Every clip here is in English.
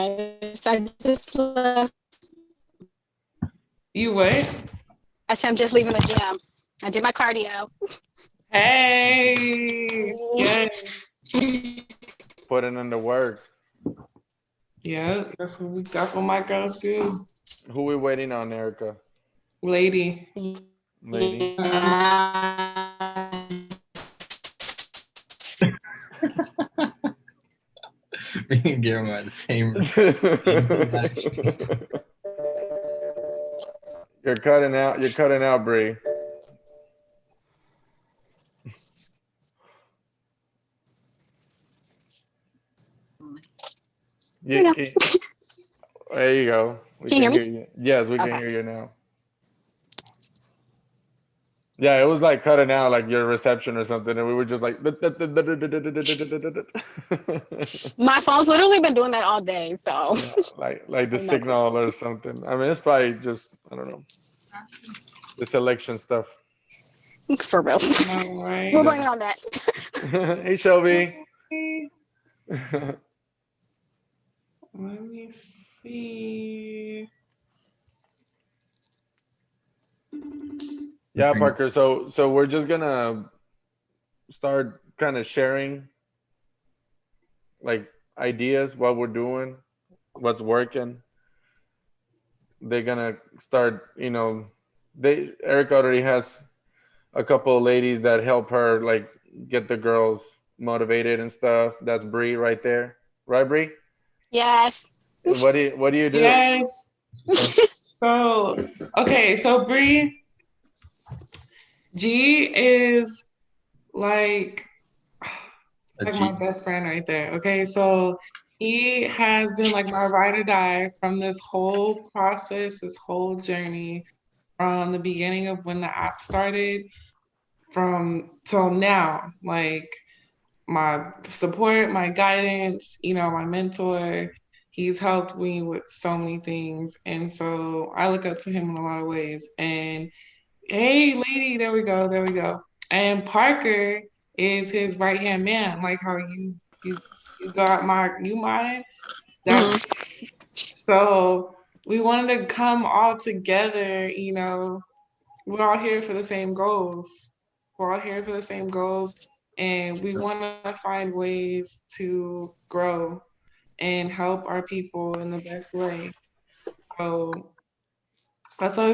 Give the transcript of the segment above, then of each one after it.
guys. I just left. You what? I said I'm just leaving the gym. I did my cardio. Hey, yes, Putting in the work. yeah. That's what my girls do, Who we waiting on, Erica? lady. Lady. Me and Guillermo are the same. You're cutting out. You're cutting out, Bree. There you go. We Can you hear hear you. Yes, we can Okay. hear you now. Yeah, it was like cutting out, like your reception or something, and we were just like. My phone's literally been doing that all day, so Yeah, like the I'm not signal or something. I mean, it's probably just, I don't know, the selection stuff. for real. All right. We'll blame it on that. Hey, Shelby. Let me see. Yeah, Parker. So we're just gonna start kind of sharing like ideas, what we're doing, what's working. They're gonna start, Erica already has a couple of ladies that help her like get the girls motivated and stuff. That's Bree right there. Right, Bree? Yes. What do you do? Yes. So, okay, so Bree, G is like my best friend right there. Okay, so he has been like my ride or die from this whole process, this whole journey, from the beginning of when the app started, from till now. Like my support, my guidance, my mentor. He's helped me with so many things, and so I look up to him in a lot of ways. And hey, lady, there we go, there we go. And Parker is his right hand man, like how you got mine. That's so we wanted to come all together. We're all here for the same goals. We're all here for the same goals, and we want to find ways to grow and help our people in the best way. So that's all,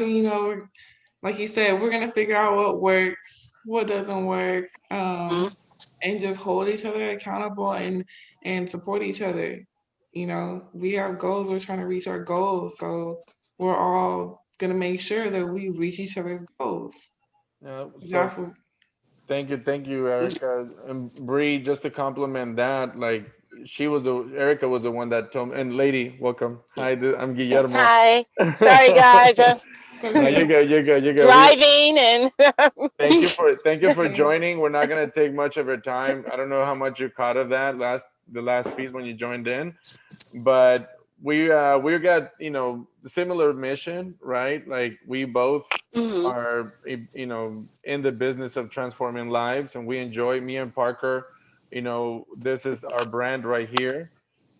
like you said, we're gonna figure out what works, what doesn't work, and just hold each other accountable and support each other. We have goals. We're trying to reach our goals, so we're all gonna make sure that we reach each other's goals. Yeah. So That's what, thank you, Erica and Bree. Just to compliment that, like Erica was the one that told me. And lady, welcome. Hi, I'm Guillermo. Hi. Sorry, guys. I'm No, you're good. You're good. You're good. driving and Thank you for joining. We're not gonna take much of your time. I don't know how much you caught of that the last piece when you joined in, but we got the similar mission, right? Like we both are in the business of transforming lives, and we enjoy, me and Parker, this is our brand right here,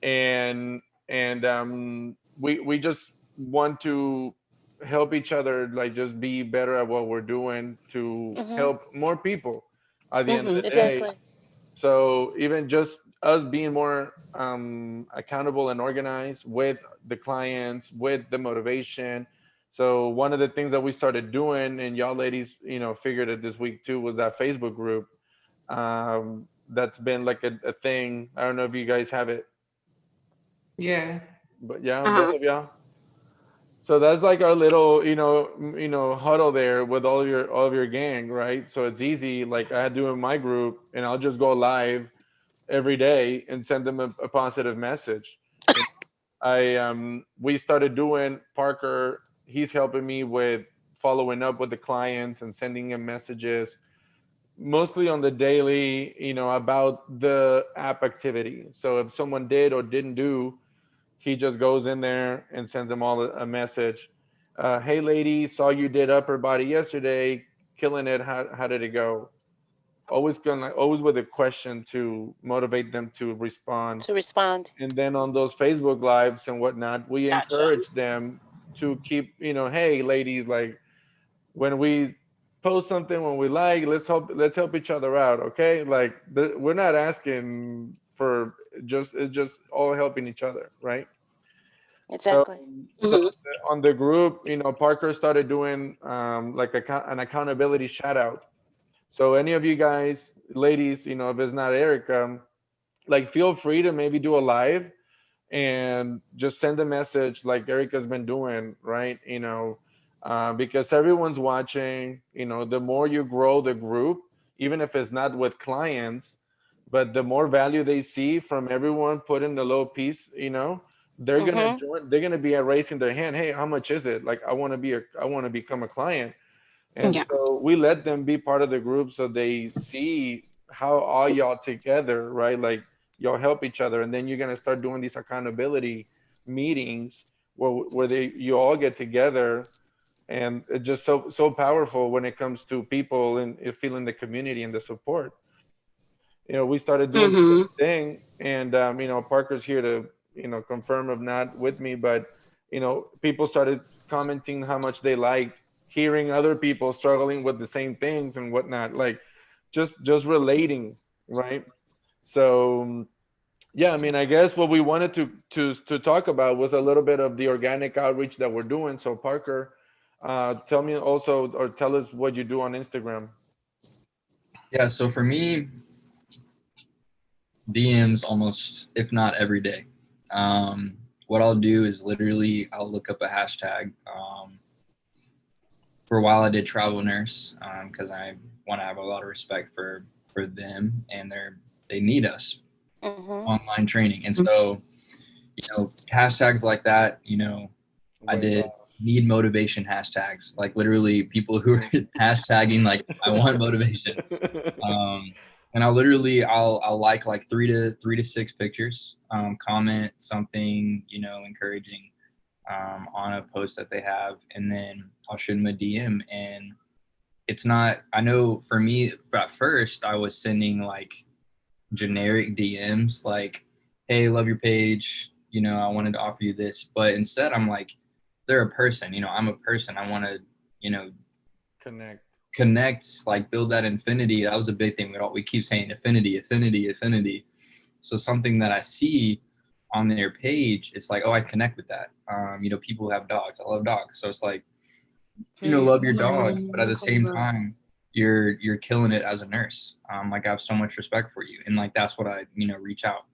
and we just want to help each other, like just be better at what we're doing to help more people at the end of the day. exactly. So even just us being more accountable and organized with the clients, with the motivation. So one of the things that we started doing, and y'all ladies, figured it this week too, was that Facebook group. That's been like a thing. I don't know if you guys have it, yeah. but yeah, both of y'all. So that's like our little, huddle there with all of your gang, right? So it's easy. Like I do in my group, and I'll just go live every day and send them a positive message. We started doing, Parker, he's helping me with following up with the clients and sending them messages, mostly on the daily, about the app activity. So if someone did or didn't do, he just goes in there and sends them all a message. Hey lady, saw you did upper body yesterday, killing it. How did it go? always with a question to motivate them to respond. To respond. And then on those Facebook lives and whatnot, we Gotcha. encourage them to keep, hey, ladies, like when we post something, when we like, let's help each other out, okay? Like we're not asking for it's just all helping each other, right? Exactly. So on the group, Parker started doing like an accountability shout out. So any of you guys, ladies, if it's not Erica, like feel free to maybe do a live and just send a message like Erica's been doing, right? Because everyone's watching. The more you grow the group, even if it's not with clients, but the more value they see from everyone putting a little piece, they're gonna join. They're gonna be raising their hand. Hey, how much is it? Like I want to become a client. And Yeah. so we let them be part of the group so they see how all y'all together, right? Like y'all help each other. And then you're going to start doing these accountability meetings where you all get together. And it's just so powerful when it comes to people and feeling the community and the support. We started doing the thing, and Parker's here to confirm if not with me, but people started commenting how much they liked hearing other people struggling with the same things and whatnot, like just relating, right? So yeah, I mean, I guess what we wanted to talk about was a little bit of the organic outreach that we're doing. So Parker, tell me also, or tell us what you do on Instagram. Yeah, so for me, DMs almost, if not every day. What I'll do is literally I'll look up a hashtag. For a while I did travel nurse because I want to have a lot of respect for them, and they need us online training. And so, hashtags like that, I did need motivation hashtags, like literally people who are hashtagging like I want motivation. And I'll like 3 to 6 pictures, comment something, encouraging on a post that they have, and then I'll shoot them a DM. And it's not, I know for me at first I was sending like generic DMs like, hey, love your page, I wanted to offer you this, but instead I'm like, they're a person, I'm a person, I want to, connect, like build that infinity. That was a big thing. We keep saying affinity. So something that I see on their page, it's like, oh, I connect with that. People have dogs. I love dogs. So it's like, love your dog, but at the same time, you're killing it as a nurse. Like I have so much respect for you. And like, that's what I, reach out.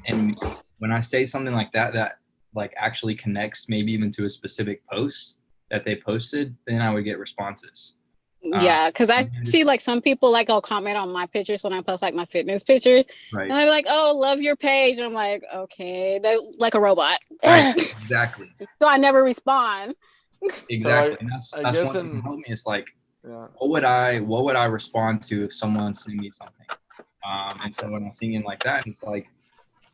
And when I say something like that like actually connects maybe even to a specific post that they posted, then I would get responses. Yeah, because I see like some people like I'll comment on my pictures when I post like my fitness pictures, right. And they're like, "Oh, love your page." I'm like, "Okay," they're like a robot. Right. Exactly. So I never respond. Exactly. So and that's one thing that helped me. It's like, what would I respond to if someone sent me something? And so when I'm thinking like that, it's like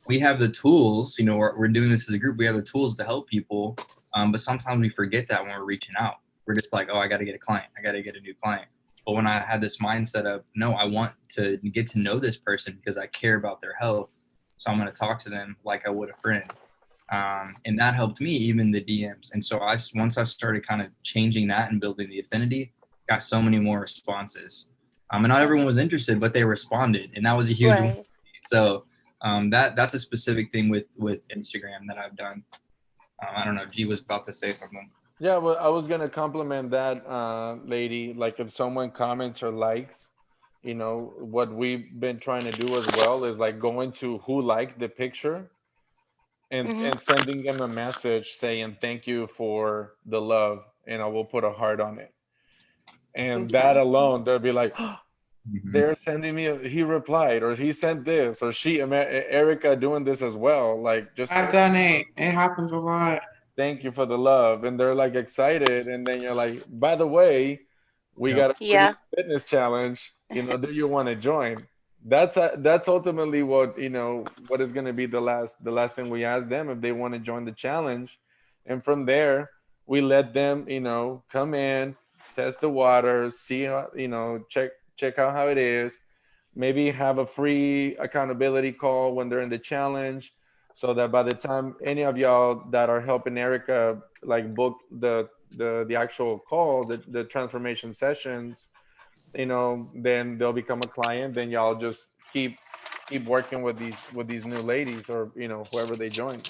we have the tools. We're doing this as a group. We have the tools to help people, but sometimes we forget that when we're reaching out. We're just like, oh, I got to get a client. I got to get a new client. But when I had this mindset of, no, I want to get to know this person because I care about their health. So I'm going to talk to them like I would a friend. And that helped me, even the DMs. And so once I started kind of changing that and building the affinity, got so many more responses. And not everyone was interested, but they responded. And that was a huge one. So that's a specific thing with Instagram that I've done. I don't know. G was about to say something. Yeah, well, I was going to compliment that lady. Like if someone comments or likes, what we've been trying to do as well is like going to who liked the picture and sending them a message saying, thank you for the love. And I will put a heart on it. And that alone, they'll be like, oh, they're sending me, he replied, or he sent this, or Erica doing this as well. Like just I've done it. It happens a lot. Thank you for the love. And they're like excited. And then you're like, by the way, we got a free fitness challenge. Do you want to join? That's ultimately what, what is going to be the last thing we ask them if they want to join the challenge. And from there, we let them, come in, test the waters, see how, check check out how it is. Maybe have a free accountability call when they're in the challenge, so that by the time any of y'all that are helping Erica like book the actual call, the transformation sessions, then they'll become a client. Then y'all just keep working with these new ladies, or whoever they join.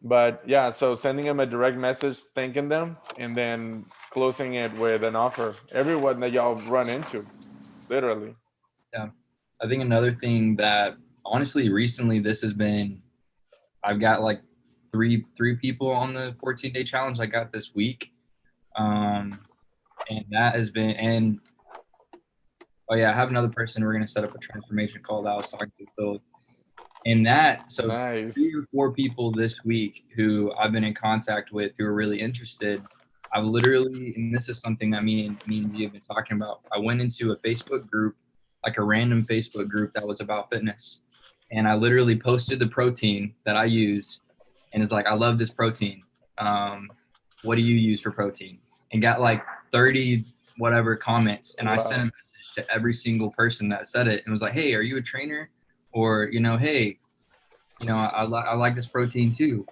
But yeah, so sending them a direct message thanking them, and then closing it with an offer. Everyone that y'all run into, literally. Yeah. I think another thing that honestly recently I've got like three people on the 14-day challenge I got this week. And that has been, and oh yeah, I have another person we're gonna set up a transformation call that I was talking to. So Nice. 3 or 4 people this week who I've been in contact with who are really interested. I've literally, and this is something that me and you have been talking about. I went into a Facebook group, like a random Facebook group that was about fitness. And I literally posted the protein that I use. And it's like, I love this protein. What do you use for protein? And got like 30 whatever comments. And I sent a message to every single person that said it and was like, hey, are you a trainer? Or, hey, I like this protein too.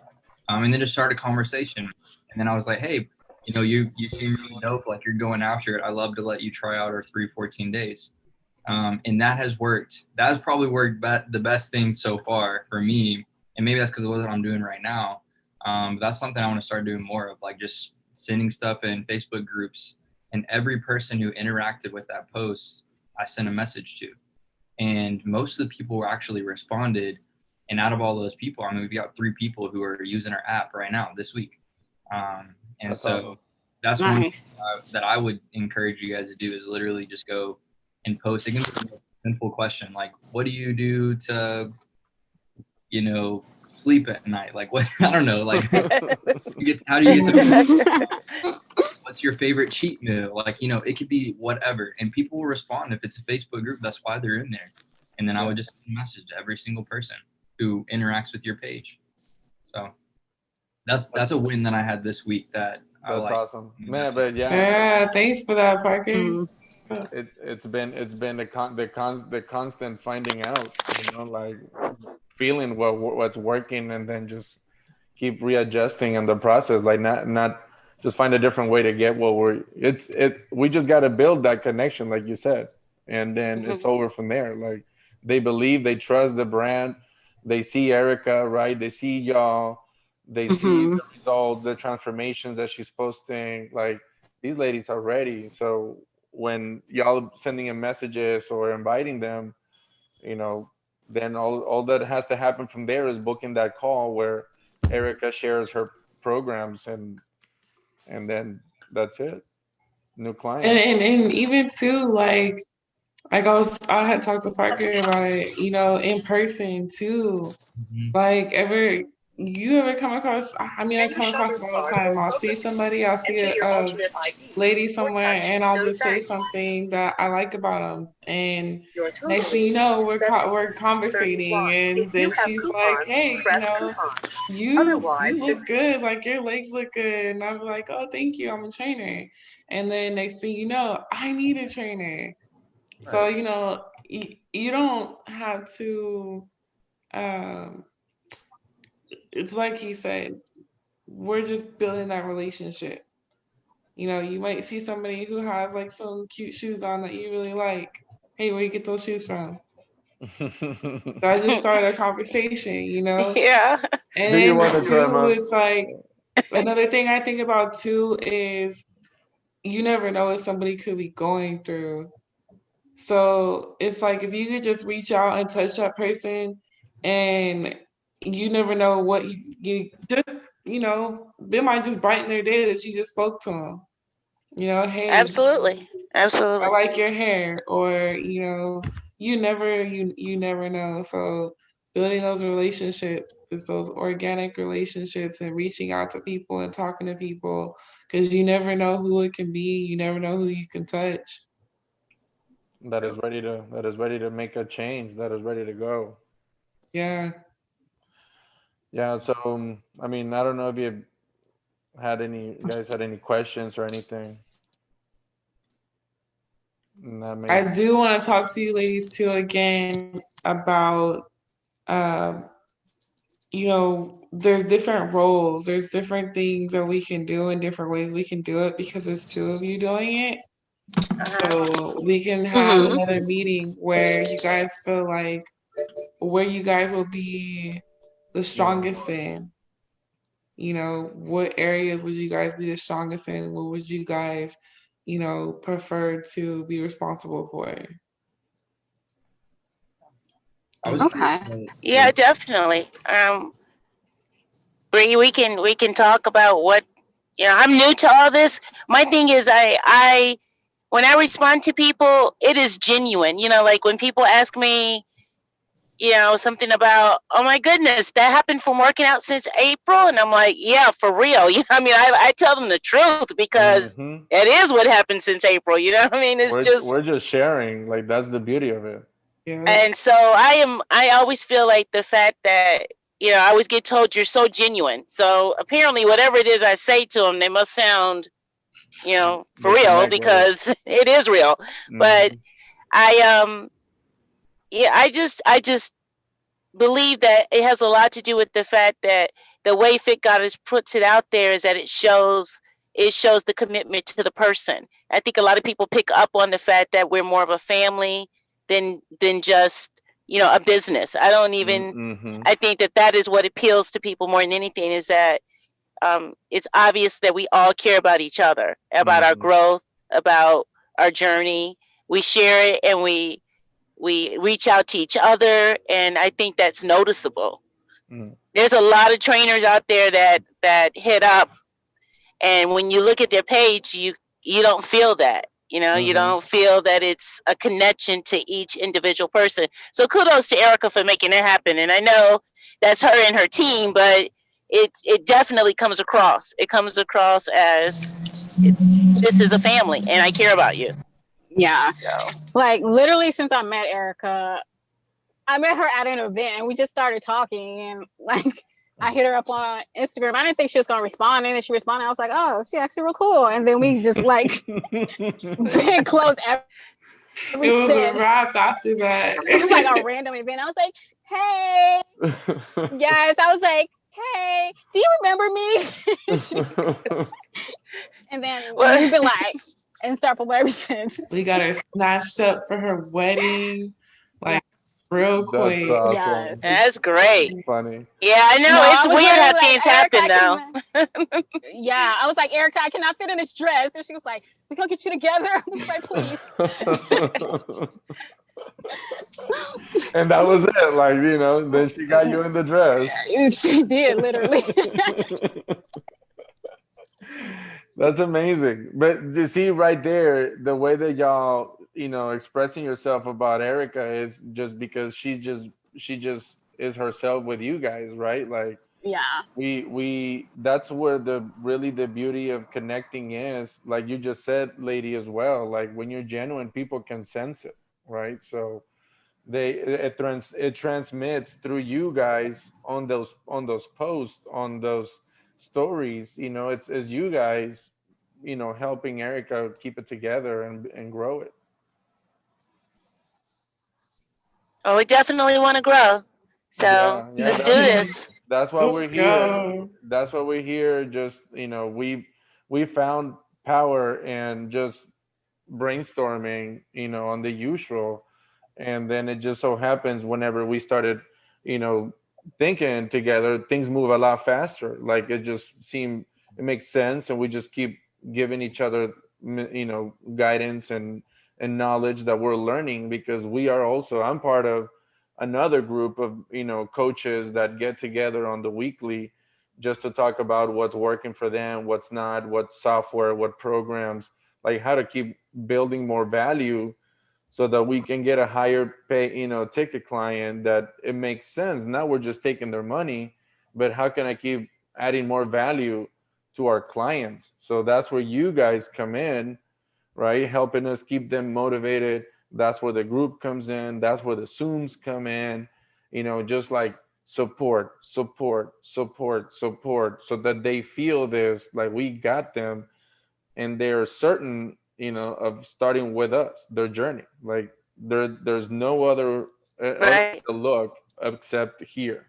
And then just start a conversation. And then I was like, hey, you seem really dope. Like, you're going after it. I love to let you try out our 14 days. And that has worked. That has probably worked the best thing so far for me. And maybe that's because of what I'm doing right now. But that's something I want to start doing more of, like just sending stuff in Facebook groups. And every person who interacted with that post, I sent a message to. And most of the people actually responded. And out of all those people, I mean, we've got 3 people who are using our app right now this week. And that's so awesome. That's Nice. one that I would encourage you guys to do, is literally just go and post. It can be a simple question, like, what do you do to, sleep at night? Like, what? I don't know. Like, how do you get to what's your favorite cheat meal? Like, it could be whatever. And people will respond if it's a Facebook group. That's why they're in there. And then I would just send a message to every single person who interacts with your page. So that's a win that I had this week that That's awesome, man. But yeah, thanks for that, Parker. It's been the constant finding out, like feeling what's working, and then just keep readjusting in the process. Like not just find a different way to get what we just got to build that connection, like you said, and then it's over from there. Like, they believe, they trust the brand, they see Erica, right? They see y'all, they see the results, the transformations that she's posting. Like, these ladies are ready. So when y'all sending them messages or inviting them, then all that has to happen from there is booking that call where Erica shares her programs, and then that's it. New client. And even too, like I had talked to Parker about it, in person too. Like, you ever come across, I come across all the time. I'll see somebody, I'll see a lady somewhere, and I'll just say something that I like about them. And next thing you know, we're conversating, and then she's like, hey, you look good, like your legs look good. And I'm like, oh, thank you, I'm a trainer. And then next thing you know, I need a trainer. So, you don't have to, it's like he said, we're just building that relationship. You might see somebody who has like some cute shoes on that you really like. Hey, where you get those shoes from? So I just started a conversation, Yeah. And then too, it's like, another thing I think about too is you never know what somebody could be going through. So it's like, if you could just reach out and touch that person, and you never know what you just, they might just brighten their day that you just spoke to them. Hey, Absolutely. I like your hair, or you never know. So building those relationships is those organic relationships, and reaching out to people and talking to people, because you never know who it can be. You never know who you can touch. That is ready to make a change, that is ready to go. Yeah. So I don't know if you guys had any questions or anything. I do want to talk to you ladies too again about, you know, there's different roles, there's different things that we can do and different ways we can do it because there's two of you doing it. So we can have another meeting where you guys feel like where you guys will be the strongest in. You know, what areas would you guys be the strongest in? What would you guys, you know, prefer to be responsible for? Okay. Yeah, definitely. Bree, we can talk about what, you know, I'm new to all this. My thing is I when I respond to people, it is genuine. You know, like when people ask me, you know, something about, oh my goodness, that happened from working out since April. And I'm like, yeah, for real. You know, I mean, I tell them the truth because it is what happened since April. You know what I mean? It's we're just sharing. Like, that's the beauty of it. And so I always feel like the fact that, you know, I always get told you're so genuine. So apparently whatever it is I say to them, they must sound, you know, for real because it is real. But yeah, I just believe that it has a lot to do with the fact that the way Fit Goddess puts it out there is that it shows the commitment to the person. I think a lot of people pick up on the fact that we're more of a family than just, you know, a business. I don't even I think that is what appeals to people more than anything, is that it's obvious that we all care about each other, about our growth, about our journey. We share it and we reach out to each other, and I think that's noticeable. There's a lot of trainers out there that hit up, and when you look at their page, you don't feel that. You know, you don't feel that it's a connection to each individual person. So kudos to Erica for making it happen. And I know that's her and her team, but it definitely comes across. It comes across as this is a family, and I care about you. Yeah. Like literally since I met Erica, I met her at an event and we just started talking, and like I hit her up on Instagram. I didn't think she was gonna respond, and then she responded. I was like, oh, she actually real cool. And then we just like been close ever it was since. A wrap after that. It was like a random event. I was like, hey. Yes, I was like, hey, do you remember me? And then we've been like inseparable ever since. We got her snatched up for her wedding, like real quick. That's awesome. Yes. That's great. That's funny. Yeah, I know. No, it's weird how things happen now. Yeah, I was like, Erica, I cannot fit in this dress. And she was like, we gonna get you together. I was like, please. And that was it. Like, you know, then she got you in the dress. She did, literally. That's amazing. But you see right there, the way that y'all, you know, expressing yourself about Erica is just because she just is herself with you guys, right? Like, yeah, we that's where the beauty of connecting is. Like you just said, lady, as well. Like when you're genuine, people can sense it, right? So it transmits through you guys on those posts, on those stories. You know, it's you guys, you know, helping Erica keep it together and grow it. Oh, we definitely want to grow. So let's do this. That's why we're here. That's why we're here. Just, you know, we found power and just brainstorming, you know, on the usual. And then it just so happens whenever we started, you know, thinking together, things move a lot faster. Like it makes sense. And we just keep giving each other, you know, guidance and knowledge that we're learning, because I'm part of another group of, you know, coaches that get together on the weekly just to talk about what's working for them, what's not, what software, what programs, like how to keep building more value so that we can get a higher pay, you know, ticket client that it makes sense. Now we're just taking their money, but how can I keep adding more value to our clients? So that's where you guys come in, right? Helping us keep them motivated. That's where the group comes in. That's where the Zooms come in, you know, just like support, so that they feel this, like we got them, and they're certain of starting with us, their journey. Like there's no other Right. to look except here.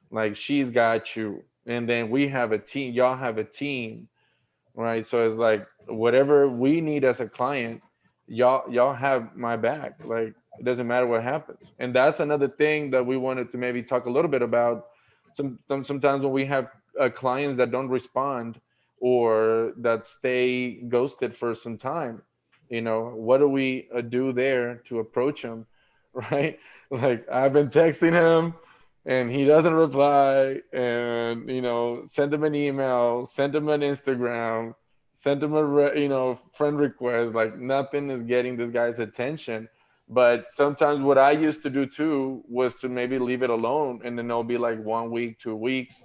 Like she's got you, and then we have a team. Y'all have a team, right? So it's like whatever we need as a client, y'all have my back. Like it doesn't matter what happens. And that's another thing that we wanted to maybe talk a little bit about. Sometimes when we have clients that don't respond or that stay ghosted for some time, what do we do there to approach them? Right? Like I've been texting him and he doesn't reply, and send him an email, send him an Instagram, send him a friend request. Like nothing is getting this guy's attention. But sometimes what I used to do too was to maybe leave it alone, and then it'll be like 1 week, 2 weeks,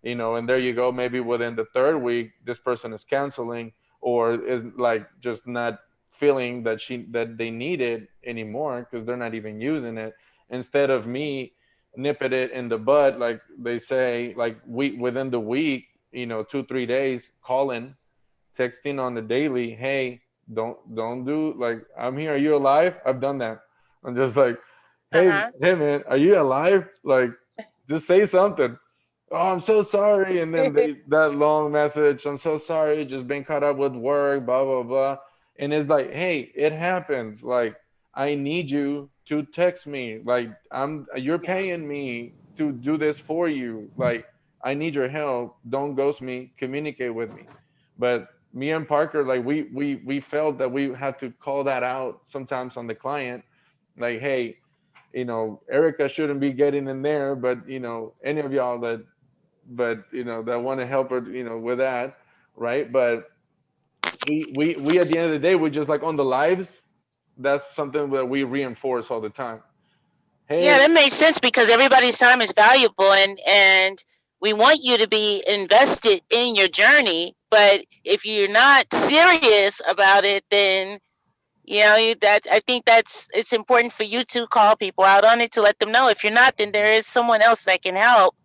and there you go. Maybe within the third week this person is canceling or is like just not feeling that they need it anymore because they're not even using it. Instead of me nipping it in the bud, like they say, like within the week, 2-3 days, calling, texting on the daily, hey, don't do, like, I'm here, are you alive? I've done that. I'm just like, hey man, are you alive? Like, just say something. Oh, I'm so sorry. And then that long message, I'm so sorry, just been caught up with work, blah blah blah. And it's like, hey, it happens. Like, I need you to text me. Like, you're paying me to do this for you. Like, I need your help. Don't ghost me. Communicate with me. But me and Parker, like, we felt that we had to call that out sometimes on the client. Like, hey, Erica shouldn't be getting in there, but any of y'all that want to help her, with that, right? But we at the end of the day, we just, like, on the lives, that's something that we reinforce all the time. Hey, yeah, that makes sense because everybody's time is valuable, and we want you to be invested in your journey. But if you're not serious about it, then I think it's important for you to call people out on it to let them know. If you're not, then there is someone else that can help.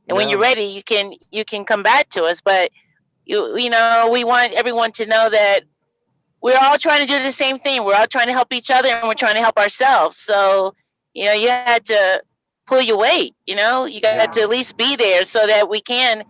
And when you're ready, you can come back to us. But we want everyone to know that we're all trying to do the same thing. We're all trying to help each other, and we're trying to help ourselves. So, you had to pull your weight. You got to at least be there so that we can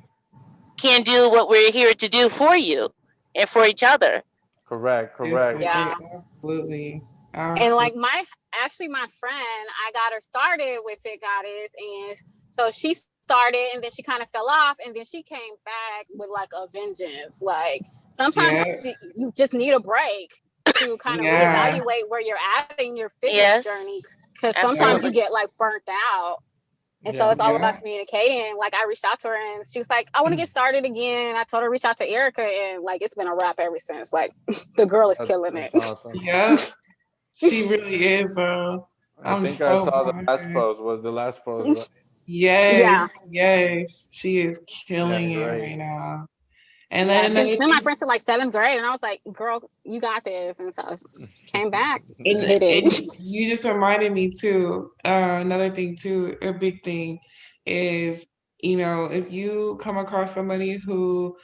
do what we're here to do for you and for each other. Correct. Yeah, absolutely. And like my friend, I got her started with Fit Goddess, and so she started, and then she kind of fell off, and then she came back with like a vengeance. Like sometimes you just need a break to kind of reevaluate where you're at in your fitness journey, because sometimes you get like burnt out. And so it's all about communicating. Like I reached out to her and she was like, I want to get started again. I told her to reach out to Erica, and like it's been a wrap ever since. Like the girl is killing it. Awesome. Yeah, she really is. I think I saw the last post. Was the last post, right? Yes, she is killing it right now. And then my friends in like 7th grade, and I was like, girl, you got this. And so she came back and hit it. You just reminded me too, another thing too, a big thing is, if you come across somebody who,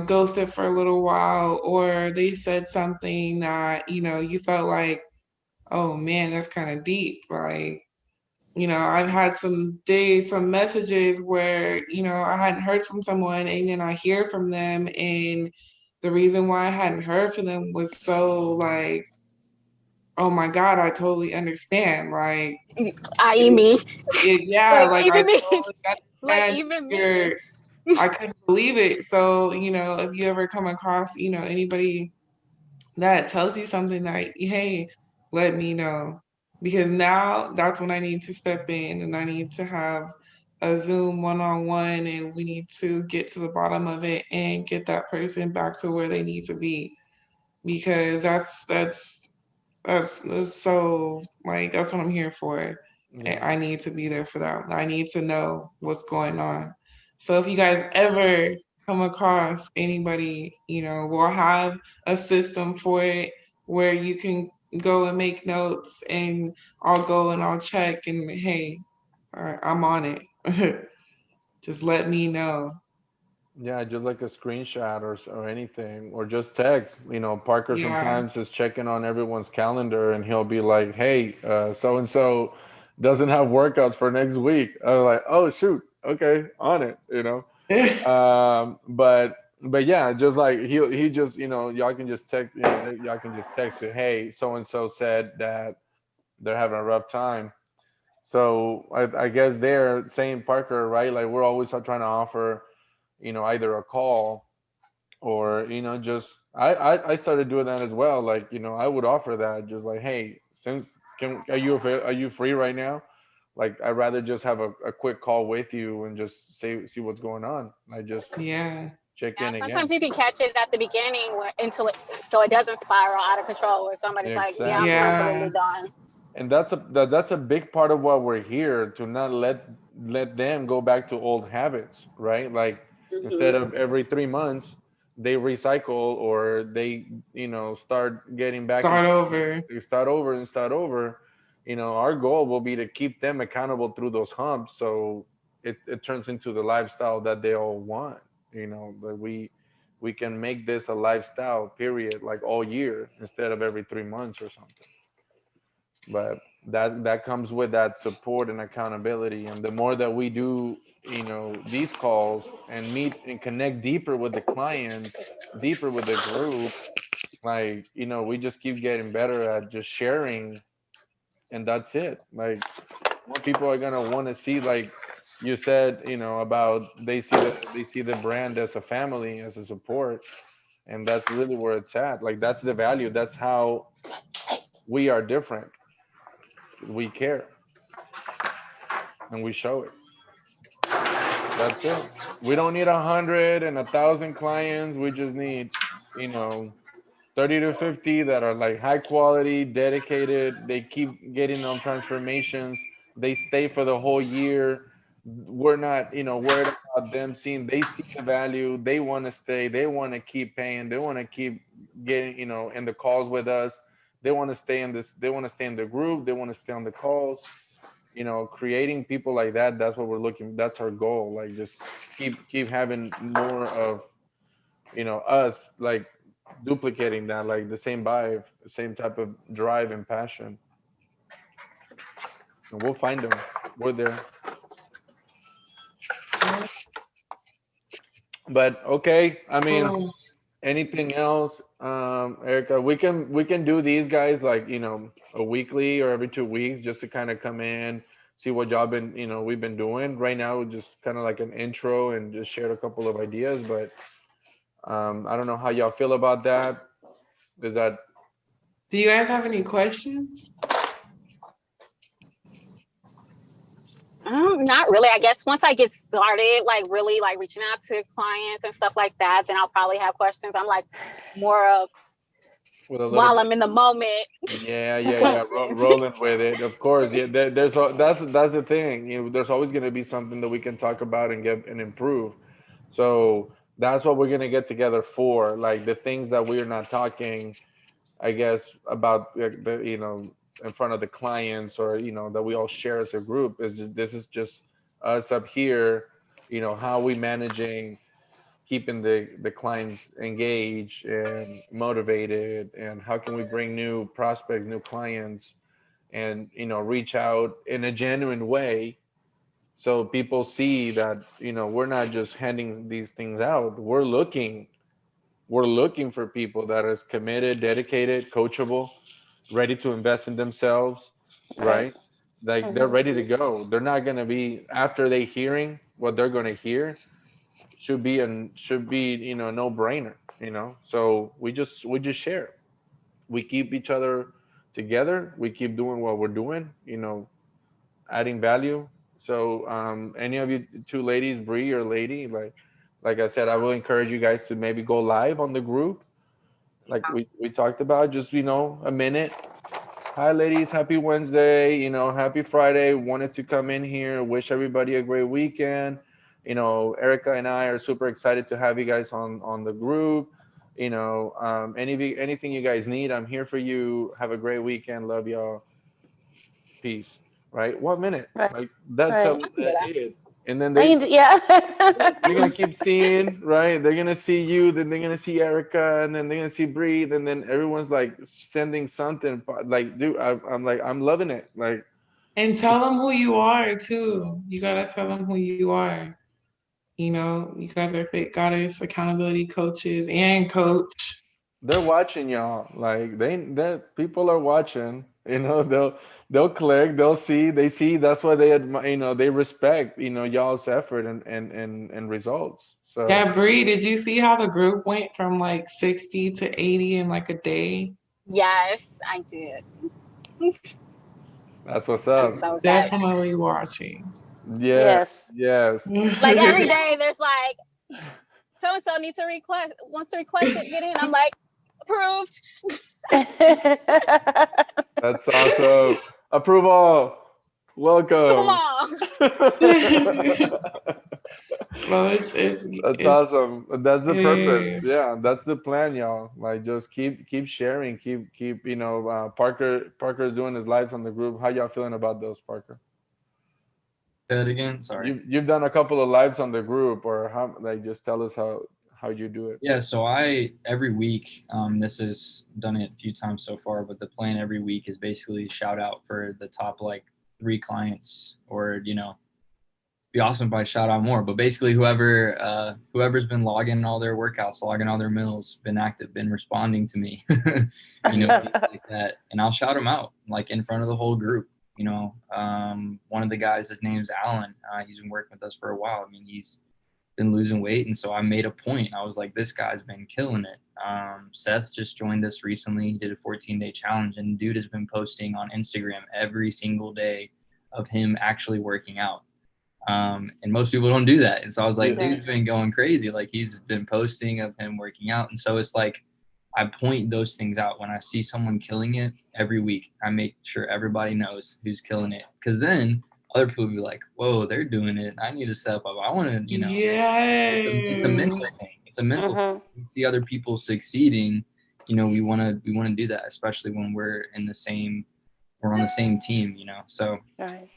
ghosted for a little while, or they said something that, you felt like, oh man, that's kind of deep. Like, I've had some messages where, I hadn't heard from someone, and then I hear from them, and the reason why I hadn't heard from them was so like, oh my God, I totally understand. Like, I.e. me. Yeah, like I totally like even me. I couldn't believe it. So, if you ever come across, anybody that tells you something like, hey, let me know. Because now that's when I need to step in, and I need to have a Zoom one-on-one, and we need to get to the bottom of it and get that person back to where they need to be. Because that's so, like, that's what I'm here for. And I need to be there for that. I need to know what's going on. So if you guys ever come across anybody, we'll have a system for it where you can go and make notes, and I'll go and I'll check, and hey, I'm on it. Just let me know. Yeah, just like a screenshot or anything, or just text. You know, Parker Yeah. sometimes is checking on everyone's calendar, and he'll be like, "Hey, so and so doesn't have workouts for next week." I'm like, "Oh shoot, okay, on it." You know, but yeah, just like he just, you know, y'all can just text, you know, y'all can just text it. Hey, so and so said that they're having a rough time. So I guess they're saying, Parker, right? Like we're always trying to offer, you know, either a call or, you know, just I started doing that as well. Like, you know, I would offer that, just like, hey, since are you free right now? Like I'd rather just have a quick call with you and just see what's going on. I just Yeah. check Yeah, in again. sometimes you can catch it at the beginning until it so it doesn't spiral out of control where somebody's like, yeah, I'm Exactly. completely Yeah. done. And that's a big part of why we're here, to not let them go back to old habits, right? Like instead of every 3 months they recycle, or they, you know, start getting back and Start over. start over and start over. You know, our goal will be to keep them accountable through those humps, so it turns into the lifestyle that they all want. You know, that we can make this a lifestyle period, like all year instead of every 3 months or something. But that comes with that support and accountability, and the more that we do, you know, these calls and meet and connect deeper with the clients, deeper with the group, like, you know, we just keep getting better at just sharing, and that's it. Like more people are gonna want to see, like you said, you know, about they see the brand as a family, as a support, and that's really where it's at. Like that's the value. That's how we are different. We care and we show it. That's it. We don't need 100 and 1,000 clients. We just need, you know, 30 to 50 that are like high quality, dedicated. They keep getting on transformations. They stay for the whole year. We're not, you know, worried about them seeing, they see the value. They want to stay. They want to keep paying. They want to keep getting, you know, in the calls with us. They want to stay in this. They want to stay in the group. They want to stay on the calls. You know, creating people like that, that's what we're looking, that's our goal. Like just keep having more of, you know, us, like duplicating that, like the same vibe, the same type of drive and passion, and we'll find them. We're there. But okay, I mean, Cool. anything else, Erica? We can do these guys, like, you know, a weekly or every 2 weeks, just to kind of come in, see what y'all been, you know, we've been doing right now, just kind of like an intro and just shared a couple of ideas. But I don't know how y'all feel about that. Is that Do you guys have any questions? Not really. I guess once I get started, like really like reaching out to clients and stuff like that, then I'll probably have questions. I'm like more of with a little while bit? I'm in the moment Yeah. questions. Rolling with it, of course. Yeah, that's the thing. You know, there's always going to be something that we can talk about and get and improve. So that's what we're going to get together for. Like the things that we're not talking, I guess, about, the, you know, in front of the clients, or, you know, that we all share as a group, is just, this is just us up here. You know, how we managing keeping the clients engaged and motivated, and how can we bring new prospects, new clients, and, you know, reach out in a genuine way, so people see that, you know, we're not just handing these things out. We're looking for people that is committed, dedicated, coachable, ready to invest in themselves, Right. right? Like they're ready to go. They're not going to be, after they hearing what they're going to hear, should be, you know, no brainer, you know. So we just share, we keep each other together, we keep doing what we're doing, you know, adding value. So any of you two ladies, Bree or Lady, like I said, I will encourage you guys to maybe go live on the group, like we talked about, just, you know, a minute. Hi ladies, happy Wednesday, you know, happy Friday. Wanted to come in here, wish everybody a great weekend. You know, Erica and I are super excited to have you guys on the group. You know, anything you guys need, I'm here for you. Have a great weekend. Love y'all. Peace. Right? 1 minute. Right. Like that's Right. it. and then Yeah. they're gonna keep seeing, right? They're gonna see you, then they're gonna see Erica, and then they're gonna see Breathe, and then everyone's like sending something. Like, dude, I'm loving it. Like, And tell them who you are too. You gotta tell them who you are. You know, you guys are Fit Goddess accountability coaches and coach. they're watching y'all. Like, they people are watching. You know, they'll click, they'll see, they see. That's why they admire. You know, they respect. You know, y'all's effort and results. So Yeah, Bree, did you see how the group went from like 60 to 80 in like a day? Yes, I did. that's what's up. I'm so excited. Definitely watching. Yeah. Yes. Yes. Like every day, there's like so and so needs to wants to request it, get in. I'm like, approved. That's awesome. Approval. Welcome. Come on. Well, That's awesome. That's the purpose. Yes. Yeah, that's the plan, y'all. Like, just keep sharing, keep. You know, Parker's doing his lives on the group. How y'all feeling about those, Parker? Say that again. Sorry. You've done a couple of lives on the group, or how? Like, just tell us how you do it. Yeah, so I every week, this is done it a few times so far, but the plan every week is basically shout out for the top like 3 clients, or be awesome if I shout out more. But basically, whoever's been logging all their workouts, logging all their meals, been active, been responding to me, like that, and I'll shout them out like in front of the whole group. One of the guys, his name's Alan. He's been working with us for a while. I mean, he's been losing weight, and so I made a point. I was like, this guy's been killing it. Seth just joined us recently. He did a 14-day challenge, and dude has been posting on Instagram every single day of him actually working out. And most people don't do that. And so I was like, dude's been going crazy. Like, he's been posting of him working out. And so it's like, I point those things out when I see someone killing it every week. I make sure everybody knows who's killing it. Because then other people be like, whoa, they're doing it. I need to step up. I want to, it's a mental thing. It's a mental thing. We see other people succeeding. We want to do that, especially when we're on the same team, so. Right.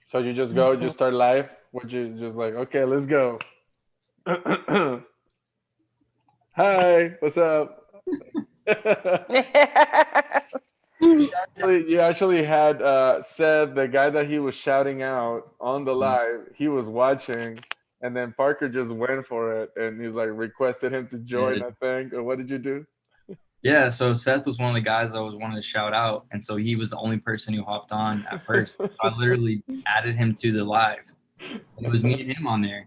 So you just go, just start live. Would you just like, okay, let's go. Hi, what's up? You actually had Seth, the guy that he was shouting out on the live, he was watching, and then Parker just went for it, and he's like requested him to join, I think. Or what did you do? Yeah, so Seth was one of the guys I was wanting to shout out, and so he was the only person who hopped on at first. I literally added him to the live, and it was me and him on there.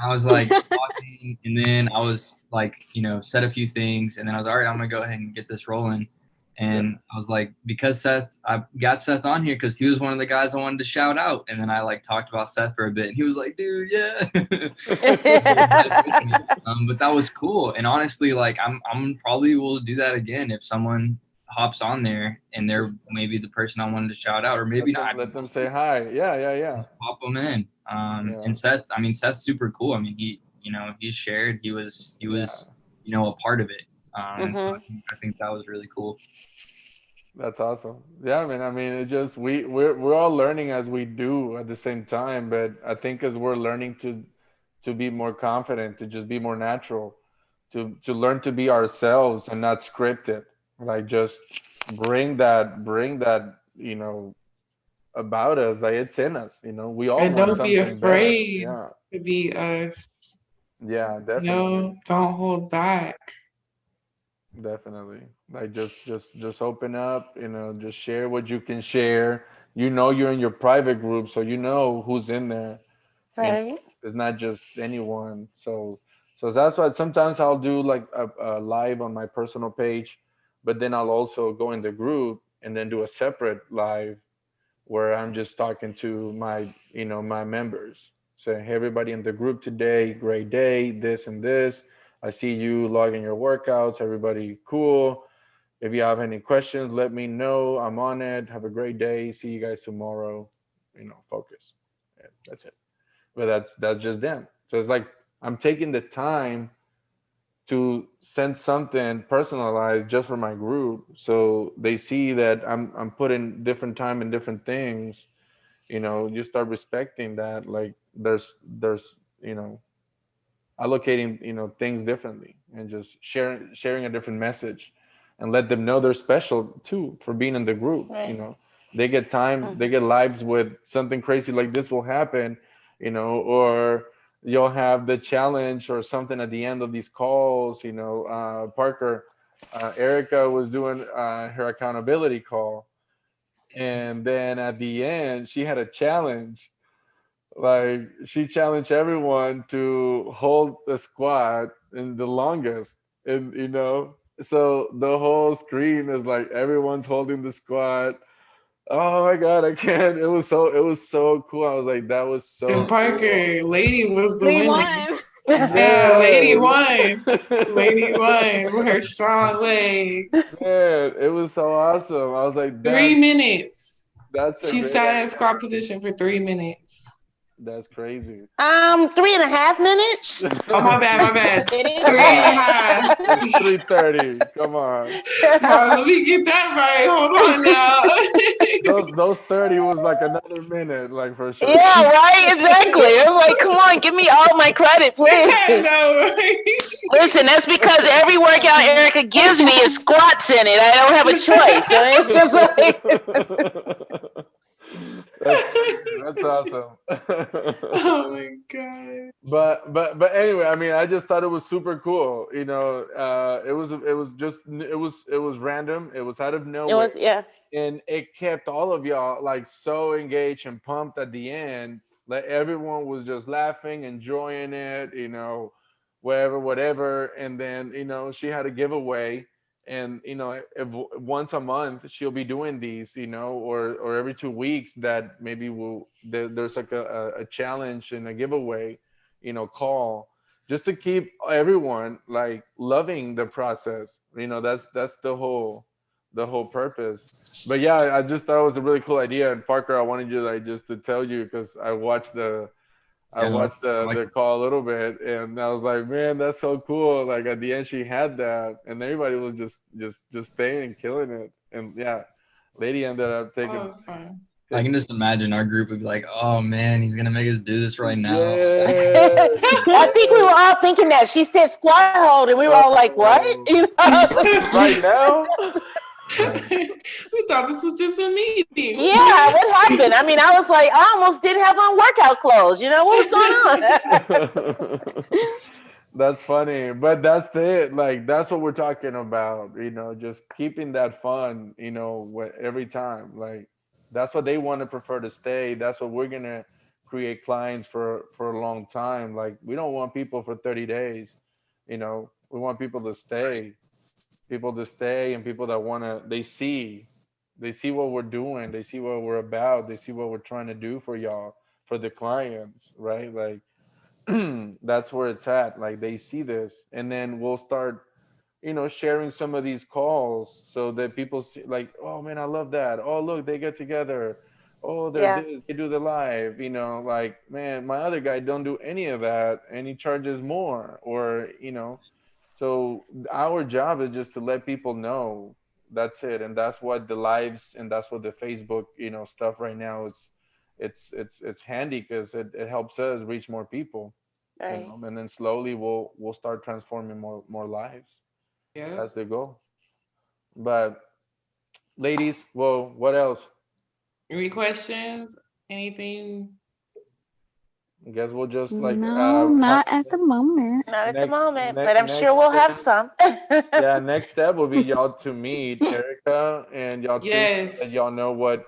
I was like talking, and then I was like, said a few things, and then I was all right, I'm gonna go ahead and get this rolling. And I was like, because I got Seth on here because he was one of the guys I wanted to shout out. And then I like talked about Seth for a bit, and he was like, dude, yeah. But that was cool. And honestly, like I'm probably will do that again if someone hops on there and they're maybe the person I wanted to shout out, or maybe not. Let them say hi. Yeah. Just pop them in. And Seth, Seth's super cool. I mean, he shared, he was a part of it. And so I think that was really cool. That's awesome. Yeah, I mean, it just we're all learning as we do at the same time. But I think as we're learning to be more confident, to just be more natural, to learn to be ourselves and not scripted. Like, just bring that about us. Like, it's in us. We all and want don't be something afraid better. to be us. Yeah, definitely. Don't hold back. Definitely. Like, just open up, just share what you can share. You're in your private group, so who's in there. Right. It's not just anyone. So that's why sometimes I'll do like a live on my personal page, but then I'll also go in the group and then do a separate live where I'm just talking to my members. Say, hey, everybody in the group today, great day, this and this. I see you logging your workouts. Everybody cool. If you have any questions, let me know. I'm on it. Have a great day. See you guys tomorrow. Focus. Yeah, that's it. But that's just them. So it's like I'm taking the time to send something personalized just for my group, so they see that I'm putting different time in different things, you start respecting that, like there's allocating things differently, and just sharing a different message, and let them know they're special too for being in the group. Right. They get time, they get lives with something crazy like this will happen, or you'll have the challenge or something at the end of these calls. Parker, Erica was doing her accountability call, and then at the end she had a challenge. Like, she challenged everyone to hold the squat in the longest, and so the whole screen is like everyone's holding the squat. Oh my god, I can't. It was so cool. I was like, that was so And Parker, cool. Lady was the We winner. won. Yeah, Lady Man. won. Lady won with her strong legs. Man, it was so awesome. I was like, 3 minutes. that's a She great sat in idea. squat position for 3 minutes. That's crazy. 3.5 minutes. Oh, my bad. It is 3.5. It's 3:30. Come on. Let me get that right. Hold on now. Those 30 was like another minute, like, for sure. Yeah, right. Exactly. I was like, come on, give me all my credit, please. No, right? Listen, that's because every workout Erica gives me is squats in it. I don't have a choice. So it's just like. That's crazy. That's awesome. Oh my god. But anyway, I mean, I just thought it was super cool. It was random. It was out of It nowhere, was, yeah. and it kept all of y'all like so engaged and pumped at the end. Like, everyone was just laughing, enjoying it, whatever. And then she had a giveaway, and if once a month she'll be doing these, or every 2 weeks, that maybe there's like a challenge and a giveaway, call, just to keep everyone like loving the process. That's the whole purpose. But yeah, I just thought it was a really cool idea. And Parker, I wanted you, like, just to tell you, because I watched the call a little bit, and I was like, man, that's so cool. Like, at the end she had that, and everybody was just staying and killing it. And yeah, Lady ended up taking. Oh, that's fine. I can just imagine our group would be like, oh man, he's gonna make us do this right now. Yeah. I think we were all thinking that. She said squat hold, and we were all like, what? Right now? We thought this was just a meeting. Yeah, what happened? I mean, I was like, I almost didn't have on workout clothes. What was going on? That's funny, but that's it. Like, that's what we're talking about. Just keeping that fun. Every time. Like, that's what they want to prefer to stay. That's what we're gonna create clients for a long time. Like, we don't want people for 30 days. We want people to stay. And people that they see what we're doing. They see what we're about. They see what we're trying to do for y'all, for the clients, right? Like, that's where it's at. Like, they see this, and then we'll start sharing some of these calls, so that people see, like, oh man, I love that. Oh, look, they get together. Oh, Yeah. they do the live. Like, man, my other guy don't do any of that, and he charges more. Or so our job is just to let people know. That's it. And that's what the lives, and that's what the Facebook stuff right now is. It's handy, because it helps us reach more people. Right. And then slowly we'll start transforming more lives. Yeah. That's the goal. But ladies, well, what else? Any questions? Anything? I guess we'll just no, not at the moment. Not at the moment, but I'm sure we'll have some. Yeah, next step will be y'all to meet Erica, and y'all Yes. that y'all know what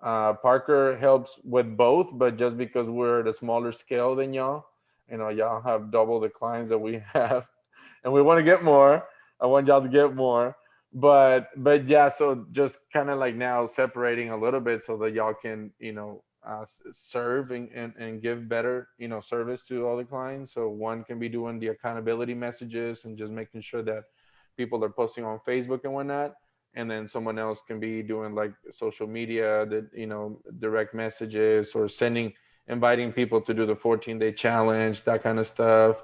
Parker helps with both, but just because we're at a smaller scale than y'all, y'all have double the clients that we have, and we want to get more. I want y'all to get more, but yeah. So just kind of like now separating a little bit, so that y'all can serve and give better service to all the clients. So one can be doing the accountability messages and just making sure that people are posting on Facebook and whatnot, and then someone else can be doing like social media, that direct messages, or inviting people to do the 14-day challenge, that kind of stuff.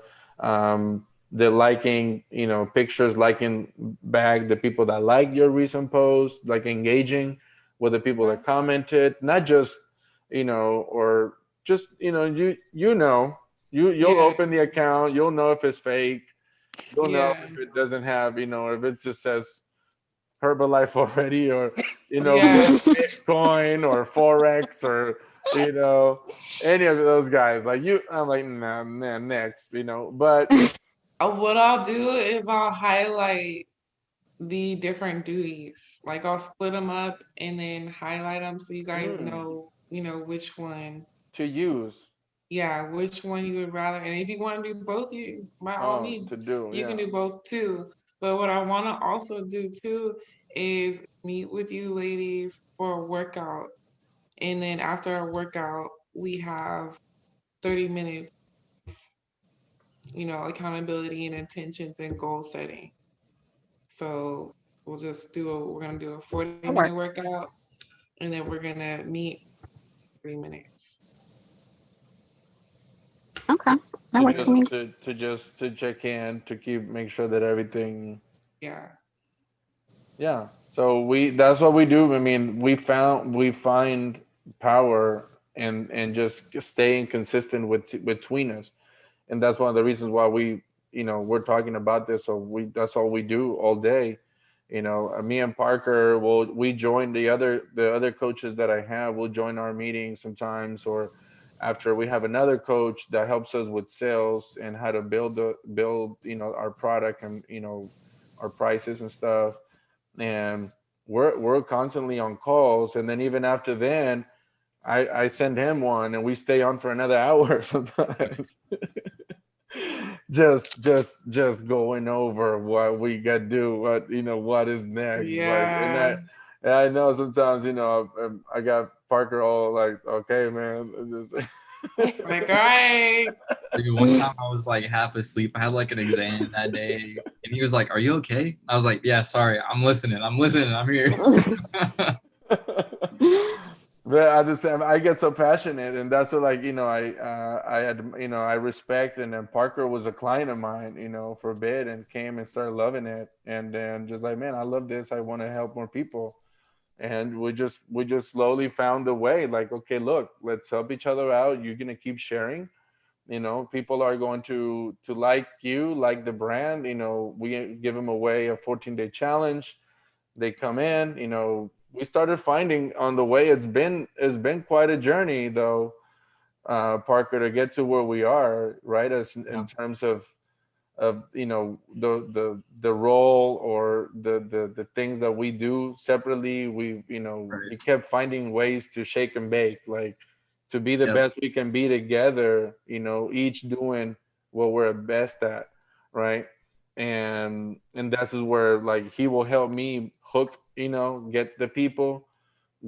The liking pictures, liking back the people that like your recent post, like engaging with the people that commented, not just or just, you'll open the account, you'll know if it's fake, you'll know if it doesn't have, if it just says Herbalife already, or Bitcoin or Forex, or any of those guys. Like I'm like, nah, man, next, but what I'll do is I'll highlight the different duties. Like I'll split them up and then highlight them so you guys know, which one to use. Yeah, which one you would rather. And if you want to do both, you by all means, you can do both too. But what I want to also do too is meet with you ladies for a workout. And then after our workout, we have 30 minutes, accountability and intentions and goal setting. So we're going to do a 40-minute workout, and then we're going to meet 30 minutes. Okay. That works for me. To check in, to make sure that everything. Yeah. So that's what we do. I mean, we find power and just staying consistent between us. And that's one of the reasons why we're talking about this. So that's all we do all day. Me and Parker we join the other coaches that I have. We'll join our meetings sometimes, or after we have another coach that helps us with sales and how to build our product and our prices and stuff. And we're constantly on calls. And then even after then, I send him one and we stay on for another hour sometimes. just going over what we got to do, what is next. And I know sometimes, I got Parker all like, okay, man, like, all right. Dude, one time I was like half asleep. I had like an exam that day, and he was like, "Are you okay?" I was like, "Yeah, sorry, I'm listening. I'm here." But at the same, I get so passionate, and that's what, like, I had, I respect. And then Parker was a client of mine, for a bit, and came and started loving it, and then just like, man, I love this. I want to help more people, and we just slowly found a way. Like, okay, look, let's help each other out. You're gonna keep sharing. People are going to like the brand. We give them away a 14-day challenge. They come in. We started finding on the way. It's been quite a journey, though, Parker, to get to where we are, right? In terms of the role, or the things that we do separately. We we kept finding ways to shake and bake, like to be the best we can be together, each doing what we're best at, right? And that's where, like, he will help me hook, get the people,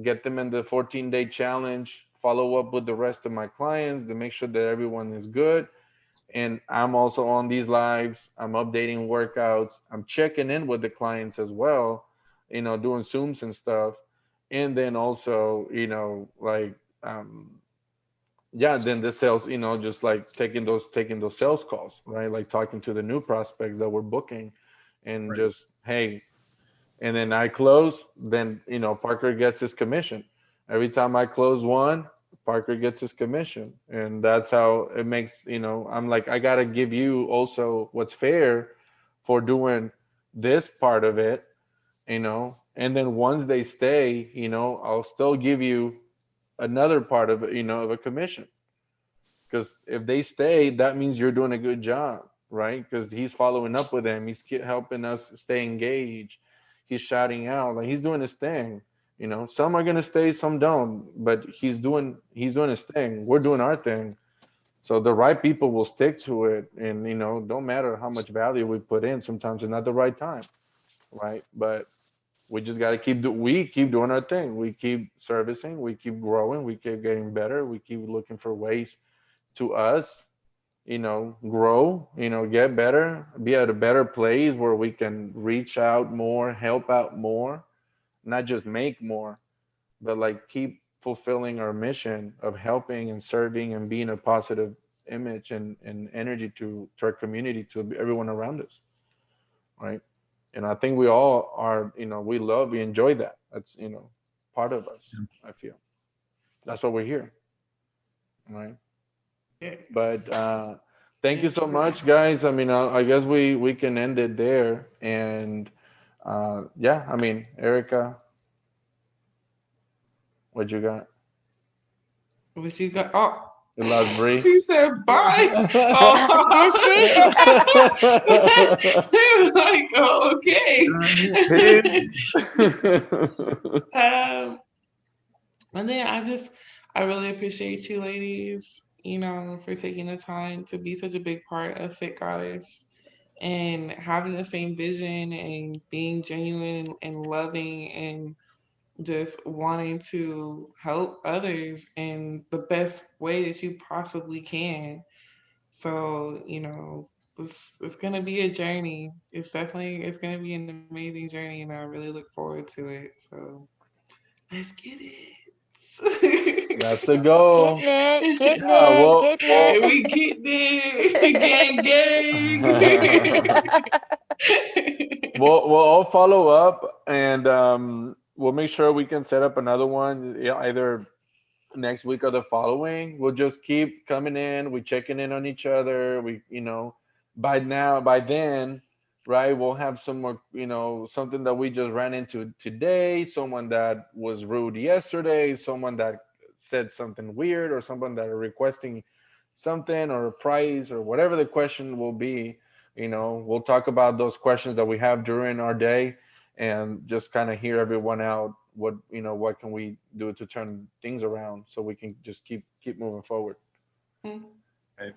get them in the 14-day challenge, follow up with the rest of my clients to make sure that everyone is good. And I'm also on these lives. I'm updating workouts. I'm checking in with the clients as well, doing Zooms and stuff. And then also, then the sales, just like taking those sales calls, right? Like talking to the new prospects that we're booking, and just, hey, and then I close, then, Parker gets his commission. Every time I close one, Parker gets his commission. And that's how it makes, I'm like, I got to give you also what's fair for doing this part of it, and then once they stay, I'll still give you another part of it, of a commission. Because if they stay, that means you're doing a good job, right? Because he's following up with them. He's helping us stay engaged. He's shouting out, like, he's doing his thing. Some are gonna stay, some don't. But he's doing his thing. We're doing our thing. So the right people will stick to it, and don't matter how much value we put in. Sometimes it's not the right time, right? But we just got to keep doing our thing. We keep servicing. We keep growing. We keep getting better. We keep looking for ways to us, grow, get better, be at a better place where we can reach out more, help out more, not just make more, but like keep fulfilling our mission of helping and serving and being a positive image and energy to our community, to everyone around us, right? And I think we all are, we enjoy that. That's, part of us. I feel that's why we're here. right? Yes. But thank you so much, guys. I mean, I guess we can end it there. And yeah, I mean, Erica, what you got? What you got? Oh, The last brief. she said bye. Did she? We were like, oh, okay. And then I really appreciate you ladies, for taking the time to be such a big part of Fit Goddess and having the same vision and being genuine and loving and just wanting to help others in the best way that you possibly can. So, it's gonna be a journey. It's gonna be an amazing journey, and I really look forward to it. So let's get it. That's the goal. Getting it, Yeah, well, getting Hey, it. we getting it. Gang. we'll all follow up, and we'll make sure we can set up another one, either next week or the following. We'll just keep coming in. We checking in on each other. We, by then, right, we'll have some more, something that we just ran into today, someone that was rude yesterday, someone that said something weird, or someone that are requesting something or a price or whatever the question will be. We'll talk about those questions that we have during our day, and just kind of hear everyone out. What can we do to turn things around so we can just keep moving forward. Okay.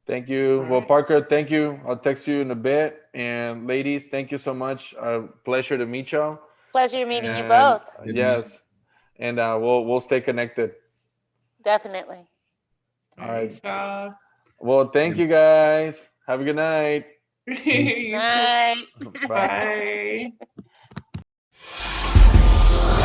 Thank you. Well, Parker, thank you. I'll text you in a bit. And ladies, thank you so much. Pleasure to meet y'all. Pleasure meeting you both. Yes. And we'll stay connected. Definitely. All right. Y'all. Well, thank you guys. Have a good night. You too. Night. Bye. Bye.